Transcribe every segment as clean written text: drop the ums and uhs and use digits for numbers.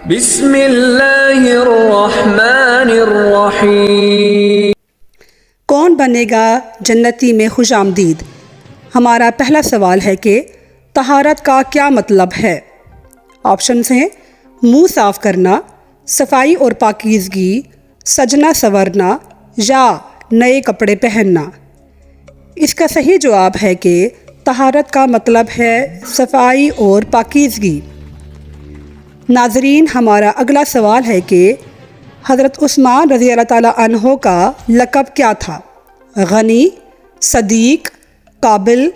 بسم اللہ الرحمن الرحیم۔ کون بنے گا جنتی میں خوش آمدید؟ ہمارا پہلا سوال ہے کہ طہارت کا کیا مطلب ہے؟ آپشنز ہیں منہ صاف کرنا، صفائی اور پاکیزگی، سجنا سنورنا یا نئے کپڑے پہننا۔ اس کا صحیح جواب ہے کہ طہارت کا مطلب ہے صفائی اور پاکیزگی۔ ناظرین، ہمارا اگلا سوال ہے کہ حضرت عثمان رضی اللہ تعالیٰ عنہ کا لقب کیا تھا؟ غنی، صدیق، قابل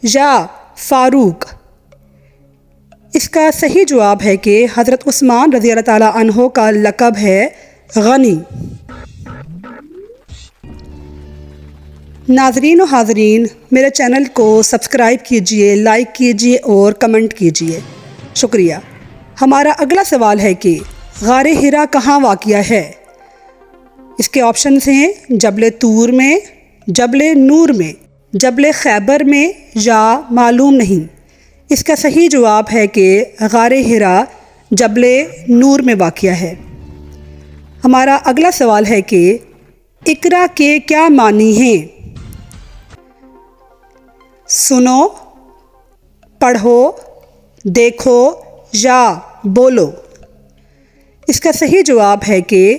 یا فاروق؟ اس کا صحیح جواب ہے کہ حضرت عثمان رضی اللہ تعالیٰ عنہ کا لقب ہے غنی۔ ناظرین و حاضرین، میرے چینل کو سبسکرائب کیجئے، لائک کیجئے اور کمنٹ کیجئے، شکریہ۔ ہمارا اگلا سوال ہے کہ غار حرا کہاں واقع ہے؟ اس کے آپشنز ہیں جبل طور میں، جبل نور میں، جبل خیبر میں یا معلوم نہیں۔ اس کا صحیح جواب ہے کہ غار حرا جبل نور میں واقع ہے۔ ہمارا اگلا سوال ہے کہ اقرا کے کیا معنی ہیں؟ سنو، پڑھو، دیکھو یا بولو۔ اس کا صحیح جواب ہے کہ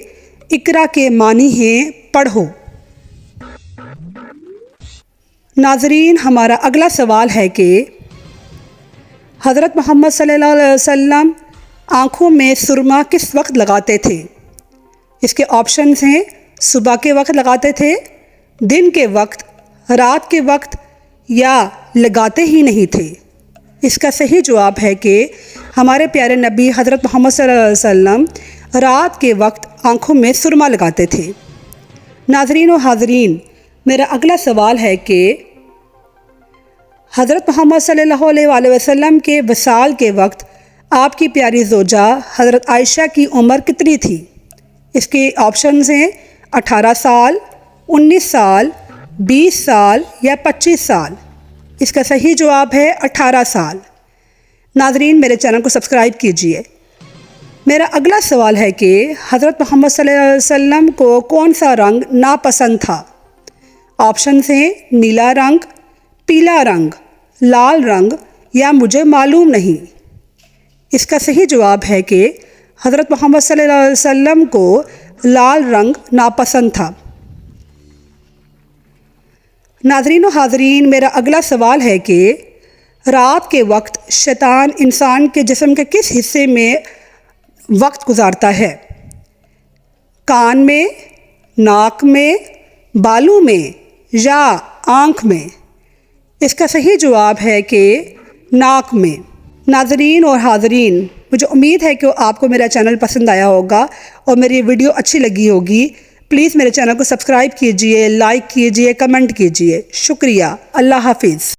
اقرا کے معنی ہیں پڑھو۔ ناظرین، ہمارا اگلا سوال ہے کہ حضرت محمد صلی اللہ علیہ وسلم آنکھوں میں سرما کس وقت لگاتے تھے؟ اس کے آپشنز ہیں صبح کے وقت لگاتے تھے، دن کے وقت، رات کے وقت یا لگاتے ہی نہیں تھے۔ اس کا صحیح جواب ہے کہ ہمارے پیارے نبی حضرت محمد صلی اللہ علیہ وسلم رات کے وقت آنکھوں میں سرما لگاتے تھے۔ ناظرین و حاضرین، میرا اگلا سوال ہے کہ حضرت محمد صلی اللہ علیہ وآلہ وسلم کے وصال کے وقت آپ کی پیاری زوجہ حضرت عائشہ کی عمر کتنی تھی؟ اس کے آپشنز ہیں 18 سال، 19 سال، 20 سال یا 25 سال۔ اس کا صحیح جواب ہے 18 سال۔ ناظرین، میرے چینل کو سبسکرائب کیجئے۔ میرا اگلا سوال ہے کہ حضرت محمد صلی اللہ علیہ وسلم کو کون سا رنگ ناپسند تھا؟ آپشنز ہیں نیلا رنگ، پیلا رنگ، لال رنگ یا مجھے معلوم نہیں۔ اس کا صحیح جواب ہے کہ حضرت محمد صلی اللہ علیہ وسلم کو لال رنگ ناپسند تھا۔ ناظرین و حاضرین، میرا اگلا سوال ہے کہ رات کے وقت شیطان انسان کے جسم کے کس حصے میں وقت گزارتا ہے؟ کان میں، ناک میں، بالوں میں یا آنکھ میں؟ اس کا صحیح جواب ہے کہ ناک میں۔ ناظرین اور حاضرین، مجھے امید ہے کہ آپ کو میرا چینل پسند آیا ہوگا اور میری ویڈیو اچھی لگی ہوگی۔ پلیز میرے چینل کو سبسکرائب کیجئے، لائک کیجئے، کمنٹ کیجئے، شکریہ۔ اللہ حافظ۔